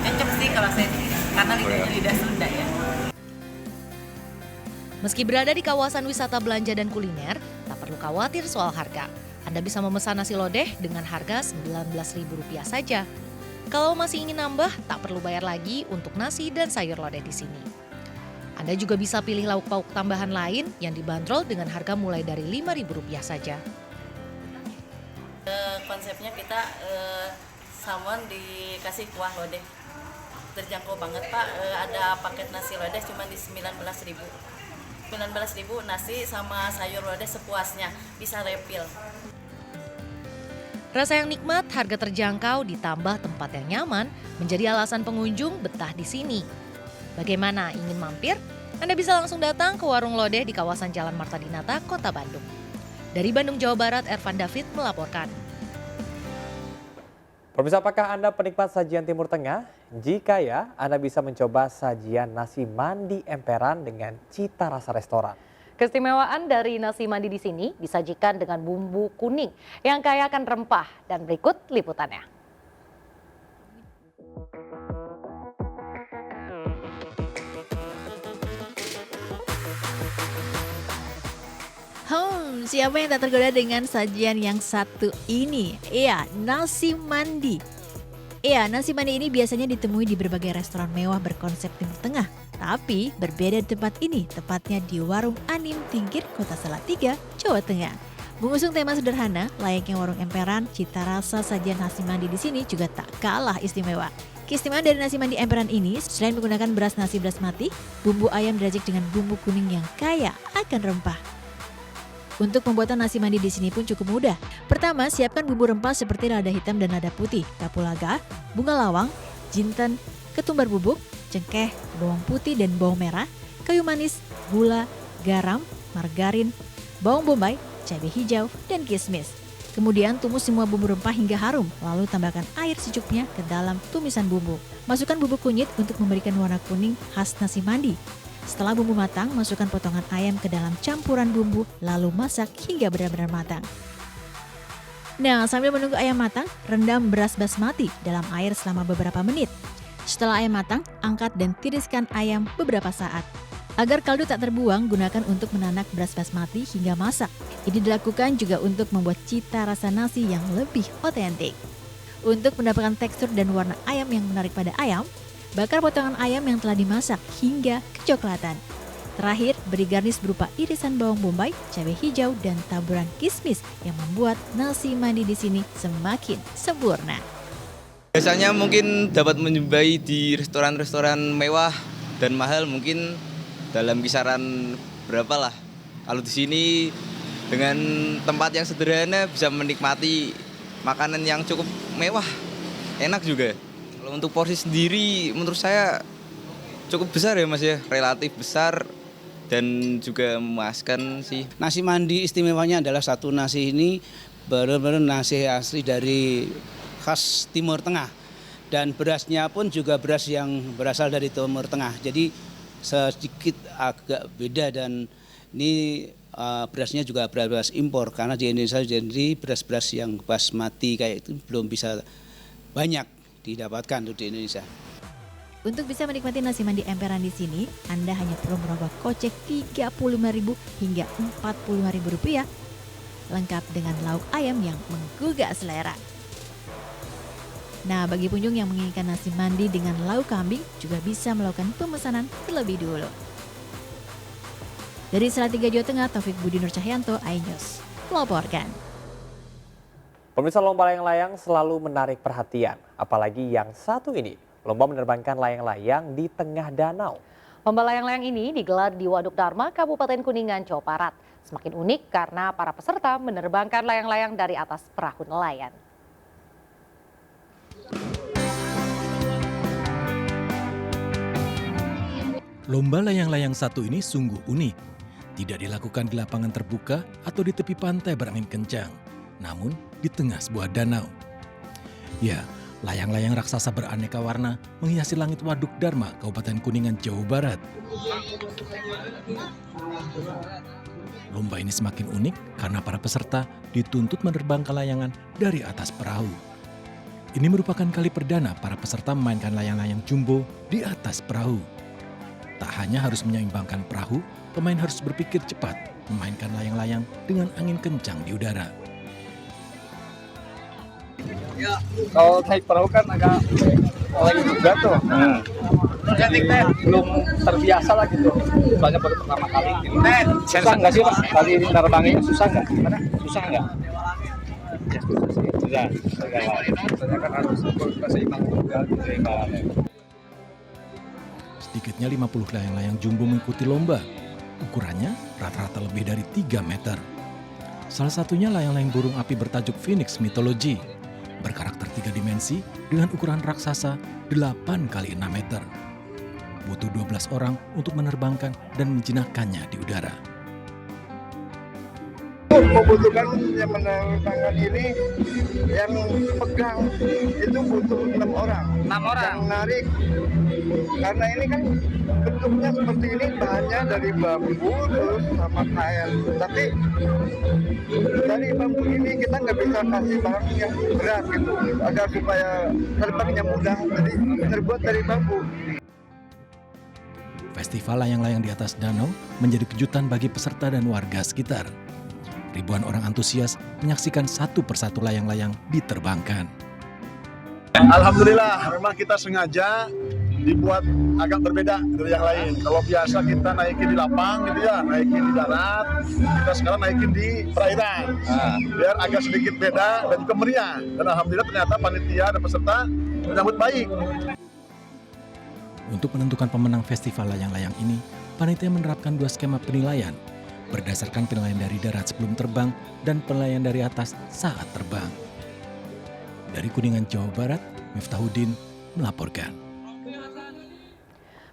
Speaker 25: Cocok sih kalau saya karena lidahnya lidah Sunda ya.
Speaker 8: Meski berada di kawasan wisata belanja dan kuliner, tak perlu khawatir soal harga. Anda bisa memesan nasi lodeh dengan harga Rp19.000 saja. Kalau masih ingin nambah, tak perlu bayar lagi untuk nasi dan sayur lodeh di sini. Anda juga bisa pilih lauk pauk tambahan lain yang dibanderol dengan harga mulai dari Rp5.000 saja.
Speaker 25: Konsepnya kita salmon dikasih kuah lodeh. Terjangkau banget Pak, ada paket nasi lodeh cuma di 19.000. 19.000 nasi sama sayur lodeh sepuasnya, bisa refill.
Speaker 8: Rasa yang nikmat, harga terjangkau, ditambah tempat yang nyaman menjadi alasan pengunjung betah di sini. Bagaimana, ingin mampir? Anda bisa langsung datang ke warung lodeh di kawasan Jalan Marta Dinata, Kota Bandung. Dari Bandung, Jawa Barat, Ervan David melaporkan.
Speaker 7: Pemirsa, apakah Anda penikmat sajian Timur Tengah? Jika ya, Anda bisa mencoba sajian nasi mandi emperan dengan cita rasa restoran.
Speaker 8: Keistimewaan dari nasi mandi di sini disajikan dengan bumbu kuning yang kaya akan rempah, dan berikut liputannya.
Speaker 1: Siapa yang tak tergoda dengan sajian yang satu ini? Iya, nasi mandi. Iya, nasi mandi ini biasanya ditemui di berbagai restoran mewah berkonsep Timur Tengah. Tapi berbeda di tempat ini, tepatnya di Warung Anim Tingkir, Kota Salatiga, Jawa Tengah. Mengusung tema sederhana, layaknya warung emperan, cita rasa sajian nasi mandi di sini juga tak kalah istimewa. Keistimewaan dari nasi mandi emperan ini, selain menggunakan beras nasi basmati, bumbu ayam diracik dengan bumbu kuning yang kaya akan rempah. Untuk pembuatan nasi mandi di sini pun cukup mudah. Pertama, siapkan bumbu rempah seperti lada hitam dan lada putih, kapulaga, bunga lawang, jinten, ketumbar bubuk, cengkeh, bawang putih dan bawang merah, kayu manis, gula, garam, margarin, bawang bombay, cabai hijau, dan kismis. Kemudian tumis semua bumbu rempah hingga harum, lalu tambahkan air secukupnya ke dalam tumisan bumbu. Masukkan bubuk kunyit untuk memberikan warna kuning khas nasi mandi. Setelah bumbu matang, masukkan potongan ayam ke dalam campuran bumbu, lalu masak hingga benar-benar matang. Nah, sambil menunggu ayam matang, rendam beras basmati dalam air selama beberapa menit. Setelah ayam matang, angkat dan tiriskan ayam beberapa saat. Agar kaldu tak terbuang, gunakan untuk menanak beras basmati hingga masak. Ini dilakukan juga untuk membuat cita rasa nasi yang lebih otentik. Untuk mendapatkan tekstur dan warna ayam yang menarik pada ayam, bakar potongan ayam yang telah dimasak hingga kecoklatan. Terakhir, beri garnis berupa irisan bawang bombay, cabai hijau, dan taburan kismis yang membuat nasi mandi di sini semakin sempurna.
Speaker 6: Biasanya mungkin dapat menjumpai di restoran-restoran mewah dan mahal, mungkin dalam kisaran berapa lah. Kalau di sini dengan tempat yang sederhana bisa menikmati makanan yang cukup mewah, enak juga. Kalau untuk porsi sendiri menurut saya cukup besar ya Mas ya, relatif besar dan juga memuaskan sih.
Speaker 9: Nasi mandi istimewanya adalah satu nasi ini benar-benar nasi asli dari khas Timur Tengah. Dan berasnya pun juga beras yang berasal dari Timur Tengah. Jadi sedikit agak beda dan ini berasnya juga beras impor karena di Indonesia jadi beras-beras yang basmati kayak itu belum bisa banyak didapatkan tuh di Indonesia.
Speaker 1: Untuk bisa menikmati nasi mandi emperan di sini, Anda hanya perlu merogoh kocek Rp35.000 hingga Rp45.000, lengkap dengan lauk ayam yang menggugah selera. Nah, bagi pengunjung yang menginginkan nasi mandi dengan lauk kambing juga bisa melakukan pemesanan terlebih dulu. Dari Salatiga, Jawa Tengah, Taufik Budi Nur Cahyanto, iNews melaporkan.
Speaker 7: Pemirsa, lomba layang-layang selalu menarik perhatian, apalagi yang satu ini, lomba menerbangkan layang-layang di tengah danau.
Speaker 8: Lomba layang-layang ini digelar di Waduk Dharma, Kabupaten Kuningan, Jawa Barat. Semakin unik karena para peserta menerbangkan layang-layang dari atas perahu nelayan.
Speaker 10: Lomba layang-layang satu ini sungguh unik. Tidak dilakukan di lapangan terbuka atau di tepi pantai berangin kencang, namun di tengah sebuah danau. Ya, layang-layang raksasa beraneka warna menghiasi langit Waduk Dharma, Kabupaten Kuningan, Jawa Barat. Lomba ini semakin unik karena para peserta dituntut menerbangkan layangan dari atas perahu. Ini merupakan kali perdana para peserta memainkan layang-layang jumbo di atas perahu. Tak hanya harus menyeimbangkan perahu, pemain harus berpikir cepat memainkan layang-layang dengan angin kencang di udara.
Speaker 11: Ya, kalau naik perahu kan agak lagi berat tuh. Jadi belum terbiasa lah gitu. Soalnya baru pertama kali. Susah nggak sih Pak? Tadi nerbangnya susah nggak? Gimana? Susah nggak? Udah. Biasanya kan harus seimbang juga keseimbangannya.
Speaker 10: Sedikitnya 50 layang-layang jumbo mengikuti lomba. Ukurannya rata-rata lebih dari 3 meter. Salah satunya layang-layang burung api bertajuk Phoenix Mythology, berkarakter 3 dimensi dengan ukuran raksasa 8 x 6 meter. Butuh 12 orang untuk menerbangkan dan menjinakkannya di udara.
Speaker 3: Membutuhkan yang menerbangkan ini, yang pegang itu butuh 6 orang.
Speaker 2: 6 orang.
Speaker 3: Yang narik, karena ini kan bentuknya seperti ini, bahannya dari bambu terus sama kain. Tapi dari bambu ini kita nggak bisa kasih barang yang berat gitu, agar supaya terbangnya mudah. Jadi terbuat dari bambu.
Speaker 10: Festival layang-layang di atas danau menjadi kejutan bagi peserta dan warga sekitar. Ribuan orang antusias menyaksikan satu persatu layang-layang diterbangkan.
Speaker 12: Alhamdulillah, memang kita sengaja dibuat agak berbeda dari yang lain. Kalau biasa kita naikin di lapang gitu ya, naikin di darat, kita sekarang naikin di perairan. Biar agak sedikit beda dan juga meriah. Dan alhamdulillah ternyata panitia dan peserta menyambut baik.
Speaker 10: Untuk menentukan pemenang festival layang-layang ini, panitia menerapkan 2 skema penilaian, berdasarkan penilaian dari darat sebelum terbang dan penilaian dari atas saat terbang. Dari Kuningan, Jawa Barat, Miftahudin melaporkan.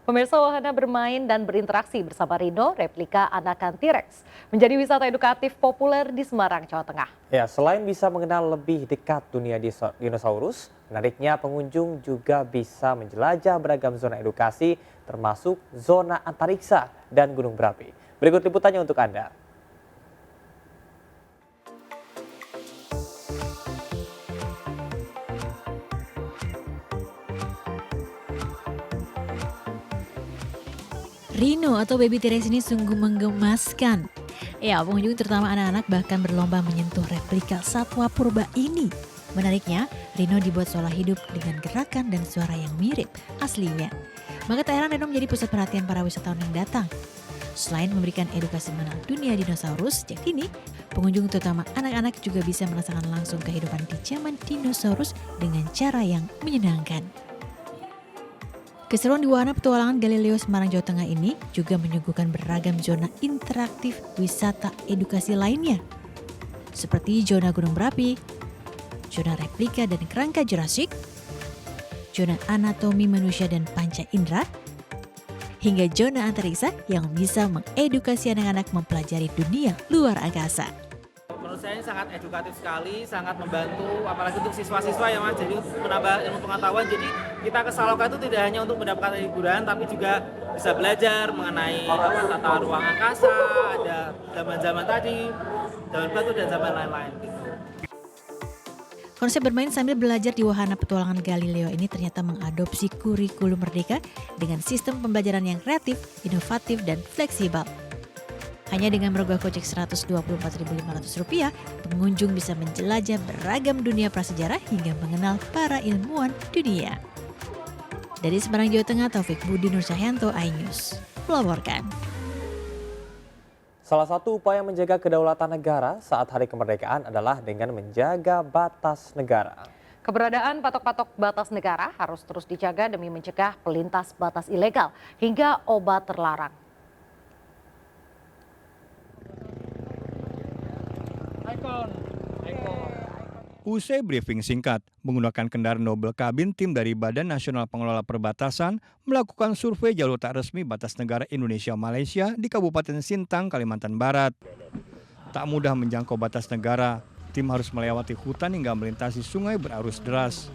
Speaker 8: Pemirsa, wahana bermain dan berinteraksi bersama Rhino, replika anakan T-Rex, menjadi wisata edukatif populer di Semarang, Jawa Tengah.
Speaker 7: Ya, selain bisa mengenal lebih dekat dunia dinosaurus, menariknya pengunjung juga bisa menjelajah beragam zona edukasi, termasuk zona antariksa dan gunung berapi. Berikut liputannya untuk Anda.
Speaker 1: Rhino atau baby T-Rex ini sungguh menggemaskan. Ya, pengunjung terutama anak-anak bahkan berlomba menyentuh replika satwa purba ini. Menariknya, Rhino dibuat seolah hidup dengan gerakan dan suara yang mirip aslinya. Maka tak heran Rhino menjadi pusat perhatian para wisatawan yang datang. Selain memberikan edukasi mengenal dunia dinosaurus, sejak kini pengunjung terutama anak-anak juga bisa merasakan langsung kehidupan di zaman dinosaurus dengan cara yang menyenangkan. Keseruan di wahana petualangan Galileo Semarang, Jawa Tengah ini juga menyuguhkan beragam zona interaktif wisata edukasi lainnya. Seperti zona gunung berapi, zona replika dan kerangka Jurassic, zona anatomi manusia dan panca indera, hingga zona antariksa yang bisa mengedukasi anak-anak mempelajari dunia luar angkasa.
Speaker 13: Menurut saya ini sangat edukatif sekali, sangat membantu, apalagi untuk siswa-siswa ya Mas, jadi menambah ilmu pengetahuan. Jadi kita ke Saloka itu tidak hanya untuk mendapatkan hiburan, tapi juga bisa belajar mengenai tata ruang angkasa, ada zaman-zaman tadi, zaman batu dan zaman lain-lain.
Speaker 1: Konsep bermain sambil belajar di wahana petualangan Galileo ini ternyata mengadopsi kurikulum merdeka dengan sistem pembelajaran yang kreatif, inovatif, dan fleksibel. Hanya dengan merogoh kocek Rp124.500, pengunjung bisa menjelajah beragam dunia prasejarah hingga mengenal para ilmuwan dunia. Dari Semarang, Jawa Tengah, Taufik Budi Nur Cahyanto, iNews melaporkan.
Speaker 7: Salah satu upaya menjaga kedaulatan negara saat Hari Kemerdekaan adalah dengan menjaga batas negara.
Speaker 8: Keberadaan patok-patok batas negara harus terus dijaga demi mencegah pelintas batas ilegal hingga obat terlarang.
Speaker 5: Usai briefing singkat, menggunakan kendaraan double kabin, tim dari Badan Nasional Pengelola Perbatasan melakukan survei jalur tak resmi batas negara Indonesia-Malaysia di Kabupaten Sintang, Kalimantan Barat. Tak mudah menjangkau batas negara, tim harus melewati hutan hingga melintasi sungai berarus deras.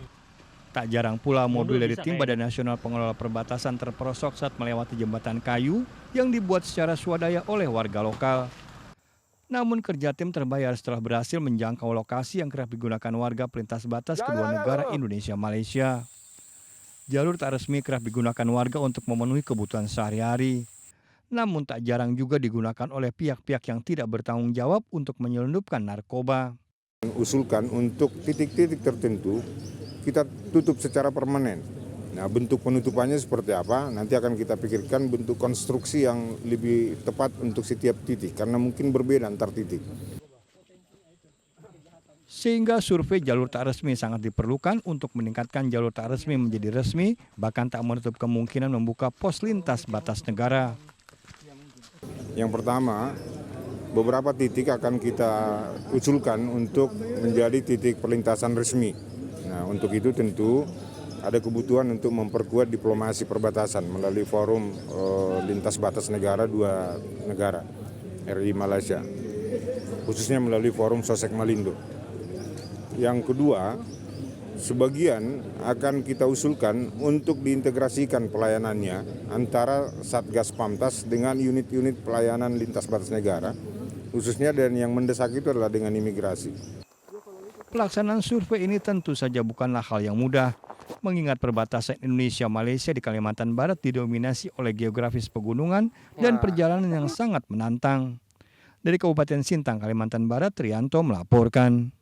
Speaker 5: Tak jarang pula mobil dari tim Badan Nasional Pengelola Perbatasan terperosok saat melewati jembatan kayu yang dibuat secara swadaya oleh warga lokal. Namun kerja tim terbayar setelah berhasil menjangkau lokasi yang kerap digunakan warga pelintas batas kedua negara Indonesia-Malaysia. Jalur tak resmi kerap digunakan warga untuk memenuhi kebutuhan sehari-hari. Namun tak jarang juga digunakan oleh pihak-pihak yang tidak bertanggung jawab untuk menyelundupkan narkoba.
Speaker 14: Usulkan untuk titik-titik tertentu kita tutup secara permanen. Nah, bentuk penutupannya seperti apa? Nanti akan kita pikirkan bentuk konstruksi yang lebih tepat untuk setiap titik, karena mungkin berbeda antar titik.
Speaker 5: Sehingga survei jalur tak resmi sangat diperlukan untuk meningkatkan jalur tak resmi menjadi resmi, bahkan tak menutup kemungkinan membuka pos lintas batas negara.
Speaker 14: Yang pertama, beberapa titik akan kita usulkan untuk menjadi titik perlintasan resmi. Nah, untuk itu tentu ada kebutuhan untuk memperkuat diplomasi perbatasan melalui forum lintas batas negara dua negara, RI Malaysia, khususnya melalui forum Sosek Malindo. Yang kedua, sebagian akan kita usulkan untuk diintegrasikan pelayanannya antara Satgas Pamtas dengan unit-unit pelayanan lintas batas negara, khususnya dan yang mendesak itu adalah dengan imigrasi.
Speaker 5: Pelaksanaan survei ini tentu saja bukanlah hal yang mudah, mengingat perbatasan Indonesia-Malaysia di Kalimantan Barat didominasi oleh geografis pegunungan dan perjalanan yang sangat menantang. Dari Kabupaten Sintang, Kalimantan Barat, Trianto melaporkan.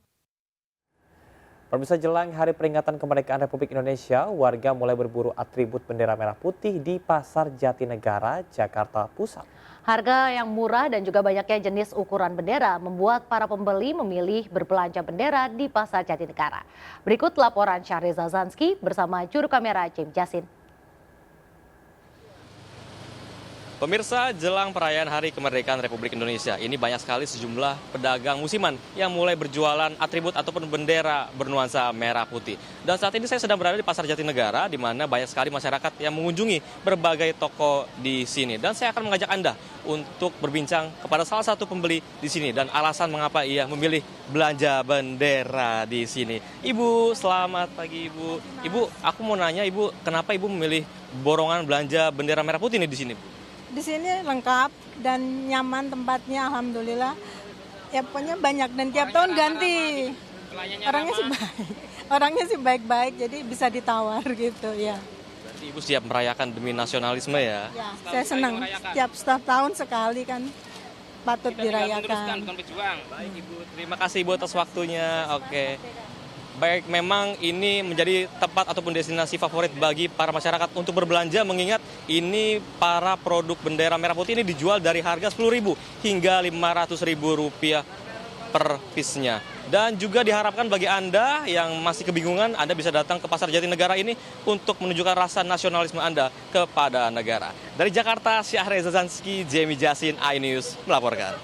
Speaker 7: Pemirsa, jelang Hari Peringatan Kemerdekaan Republik Indonesia, warga mulai berburu atribut bendera merah putih di Pasar Jatinegara, Jakarta Pusat.
Speaker 8: Harga yang murah dan juga banyaknya jenis ukuran bendera membuat para pembeli memilih berbelanja bendera di Pasar Jatinegara. Berikut laporan Syahriza Zanski bersama juru kamera James Jasin.
Speaker 15: Pemirsa, jelang perayaan Hari Kemerdekaan Republik Indonesia, ini banyak sekali sejumlah pedagang musiman yang mulai berjualan atribut ataupun bendera bernuansa merah putih. Dan saat ini saya sedang berada di Pasar Jatinegara, di mana banyak sekali masyarakat yang mengunjungi berbagai toko di sini. Dan saya akan mengajak Anda untuk berbincang kepada salah satu pembeli di sini dan alasan mengapa ia memilih belanja bendera di sini. Ibu, selamat pagi Ibu. Ibu, aku mau nanya Ibu, kenapa Ibu memilih borongan belanja bendera merah putih ini di sini, Bu?
Speaker 16: Di sini lengkap dan nyaman tempatnya, alhamdulillah. Ya pokoknya banyak dan tiap tahun ganti. Orangnya sih baik-baik, jadi bisa ditawar gitu ya.
Speaker 15: Berarti Ibu siap merayakan demi nasionalisme ya?
Speaker 16: Ya, saya senang. Setiap tahun sekali kan patut dirayakan.
Speaker 15: Baik Ibu, terima kasih Ibu atas waktunya. Oke. Baik, memang ini menjadi tempat ataupun destinasi favorit bagi para masyarakat untuk berbelanja, mengingat ini para produk bendera merah putih ini dijual dari harga Rp10.000 hingga Rp500.000 per piece-nya. Dan juga diharapkan bagi Anda yang masih kebingungan, Anda bisa datang ke Pasar Jatinegara ini untuk menunjukkan rasa nasionalisme Anda kepada negara. Dari Jakarta, Syahriza Zanski, Jamie Jasin, iNews melaporkan.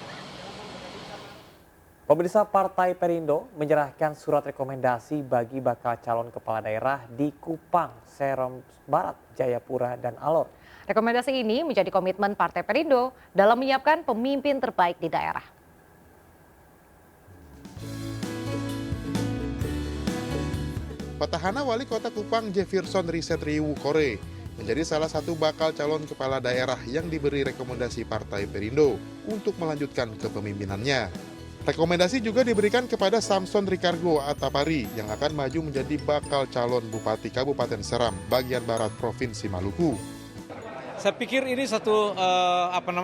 Speaker 7: Pemirsa, Partai Perindo menyerahkan surat rekomendasi bagi bakal calon kepala daerah di Kupang, Serang Barat, Jayapura, dan Alor.
Speaker 8: Rekomendasi ini menjadi komitmen Partai Perindo dalam menyiapkan pemimpin terbaik di daerah.
Speaker 17: Petahana Wali Kota Kupang Jefferson Risetriwu Kore menjadi salah satu bakal calon kepala daerah yang diberi rekomendasi Partai Perindo untuk melanjutkan kepemimpinannya. Rekomendasi juga diberikan kepada Samson Ricardo Atapari yang akan maju menjadi bakal calon Bupati Kabupaten Seram, bagian Barat Provinsi Maluku.
Speaker 18: Saya pikir ini satu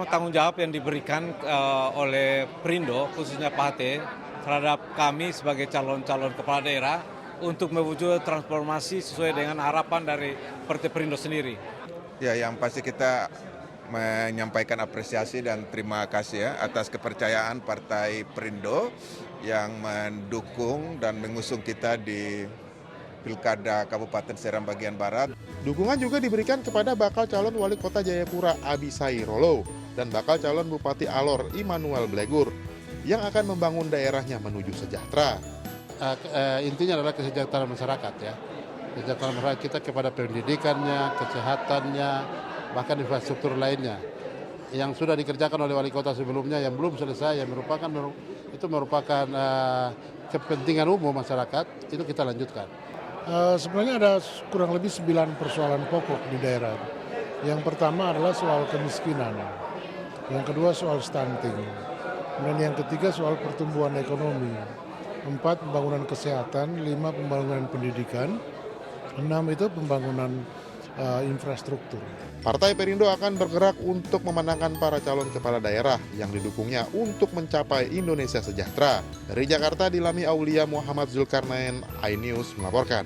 Speaker 18: tanggung jawab yang diberikan oleh Perindo, khususnya Pak Hate, terhadap kami sebagai calon-calon kepala daerah untuk mewujud transformasi sesuai dengan harapan dari Partai Perindo sendiri.
Speaker 20: Ya, yang pasti kita menyampaikan apresiasi dan terima kasih ya atas kepercayaan Partai Perindo yang mendukung dan mengusung kita di Pilkada Kabupaten Seram bagian Barat.
Speaker 17: Dukungan juga diberikan kepada bakal calon Wali Kota Jayapura Abisai Rolo dan bakal calon Bupati Alor Immanuel Blegur yang akan membangun daerahnya menuju sejahtera.
Speaker 26: Intinya adalah kesejahteraan masyarakat ya. Kesejahteraan masyarakat kita kepada pendidikannya, kesehatannya, bahkan infrastruktur lainnya yang sudah dikerjakan oleh wali kota sebelumnya yang belum selesai, yang merupakan kepentingan umum masyarakat, itu kita lanjutkan.
Speaker 27: Sebenarnya ada kurang lebih 9 persoalan pokok di daerah. Yang pertama adalah soal kemiskinan, yang kedua soal stunting, dan yang ketiga soal pertumbuhan ekonomi, 4 pembangunan kesehatan, 5 pembangunan pendidikan, 6 itu pembangunan infrastruktur.
Speaker 17: Partai Perindo akan bergerak untuk memenangkan para calon kepala daerah yang didukungnya untuk mencapai Indonesia sejahtera. Dari Jakarta, Dilami Aulia Muhammad Zulkarnain, iNews melaporkan.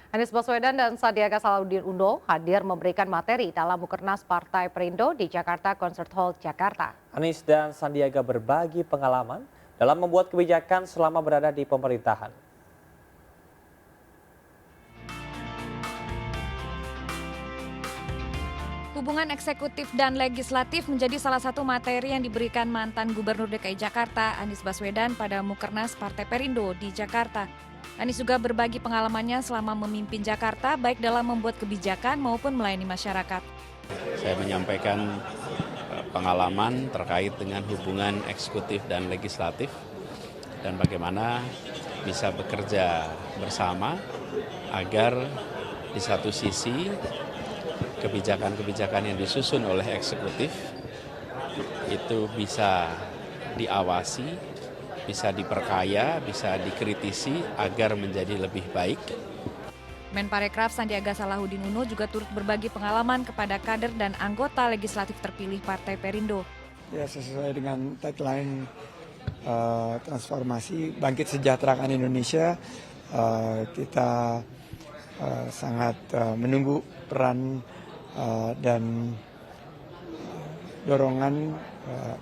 Speaker 8: Anies Baswedan dan Sandiaga Salahuddin Uno hadir memberikan materi dalam Mukernas Partai Perindo di Jakarta Concert Hall, Jakarta.
Speaker 7: Anies dan Sandiaga berbagi pengalaman dalam membuat kebijakan selama berada di pemerintahan.
Speaker 4: Hubungan eksekutif dan legislatif menjadi salah satu materi yang diberikan mantan Gubernur DKI Jakarta Anies Baswedan pada Mukernas Partai Perindo di Jakarta. Anies juga berbagi pengalamannya selama memimpin Jakarta baik dalam membuat kebijakan maupun melayani masyarakat.
Speaker 19: Saya menyampaikan pengalaman terkait dengan hubungan eksekutif dan legislatif dan bagaimana bisa bekerja bersama agar di satu sisi kebijakan-kebijakan yang disusun oleh eksekutif itu bisa diawasi, bisa diperkaya, bisa dikritisi agar menjadi lebih baik.
Speaker 4: Menparekraf Sandiaga Salahuddin Uno juga turut berbagi pengalaman kepada kader dan anggota legislatif terpilih Partai Perindo.
Speaker 21: Ya, sesuai dengan tagline transformasi bangkit sejahterakan Indonesia, kita sangat menunggu peran dan dorongan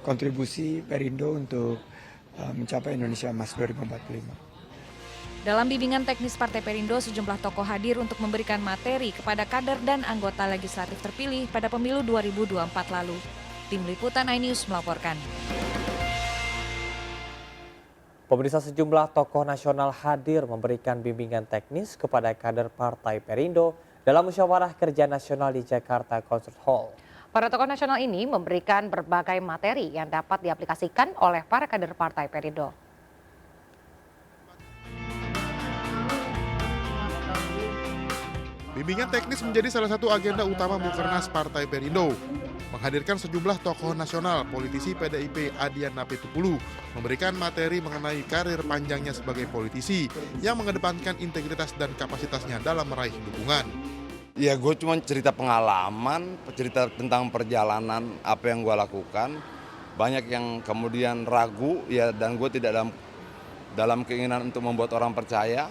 Speaker 21: kontribusi Perindo untuk mencapai Indonesia Emas 2045.
Speaker 4: Dalam bimbingan teknis Partai Perindo, sejumlah tokoh hadir untuk memberikan materi kepada kader dan anggota legislatif terpilih pada pemilu 2024 lalu. Tim Liputan iNews melaporkan.
Speaker 7: Pemirsa, sejumlah tokoh nasional hadir memberikan bimbingan teknis kepada kader Partai Perindo dalam musyawarah kerja nasional di Jakarta Concert Hall.
Speaker 8: Para tokoh nasional ini memberikan berbagai materi yang dapat diaplikasikan oleh para kader Partai Perindo.
Speaker 17: Bimbingan teknis menjadi salah satu agenda utama Mukernas Partai Perindo. Menghadirkan sejumlah tokoh nasional, politisi PDIP Adian Napitupulu memberikan materi mengenai karir panjangnya sebagai politisi yang mengedepankan integritas dan kapasitasnya dalam meraih dukungan.
Speaker 22: Ya, gue cuma cerita pengalaman, cerita tentang perjalanan apa yang gue lakukan. Banyak yang kemudian ragu, ya, dan gue tidak dalam keinginan untuk membuat orang percaya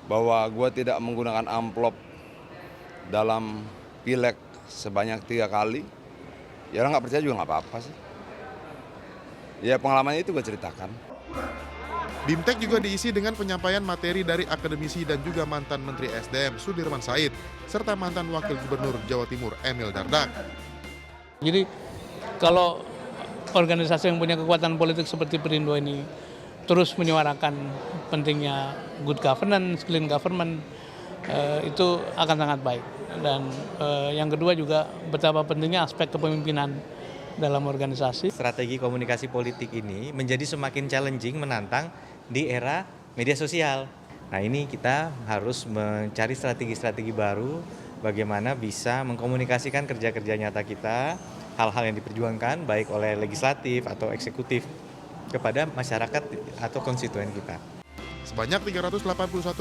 Speaker 22: bahwa gue tidak menggunakan amplop dalam pileg sebanyak 3 kali. Ya, orang nggak percaya juga nggak apa-apa sih. Ya, pengalamannya itu gue ceritakan.
Speaker 17: BIMTEK juga diisi dengan penyampaian materi dari akademisi dan juga mantan Menteri SDM Sudirman Said, serta mantan Wakil Gubernur Jawa Timur Emil Dardak.
Speaker 23: Jadi kalau organisasi yang punya kekuatan politik seperti Perindo ini terus menyuarakan pentingnya good governance, clean government, itu akan sangat baik. Dan yang kedua juga betapa pentingnya aspek kepemimpinan dalam organisasi.
Speaker 24: Strategi komunikasi politik ini menjadi semakin challenging, menantang di era media sosial. Nah, ini kita harus mencari strategi-strategi baru bagaimana bisa mengkomunikasikan kerja-kerja nyata kita, hal-hal yang diperjuangkan baik oleh legislatif atau eksekutif kepada masyarakat atau konstituen kita.
Speaker 17: Sebanyak 381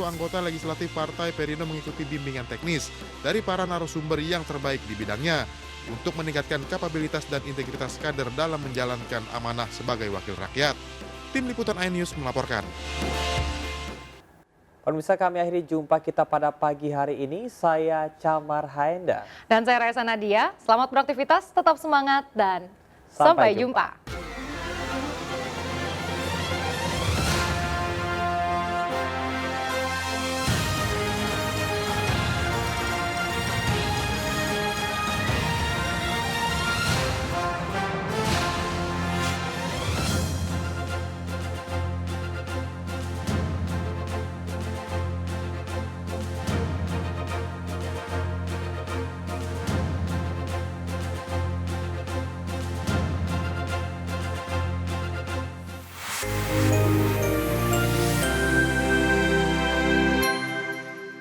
Speaker 17: anggota legislatif Partai Perindo mengikuti bimbingan teknis dari para narasumber yang terbaik di bidangnya untuk meningkatkan kapabilitas dan integritas kader dalam menjalankan amanah sebagai wakil rakyat. Tim Liputan iNews melaporkan.
Speaker 7: Pemirsa, kami akhiri jumpa kita pada pagi hari ini. Saya Camar Haenda.
Speaker 8: Dan saya Raisa Nadia. Selamat beraktivitas, tetap semangat, dan sampai jumpa.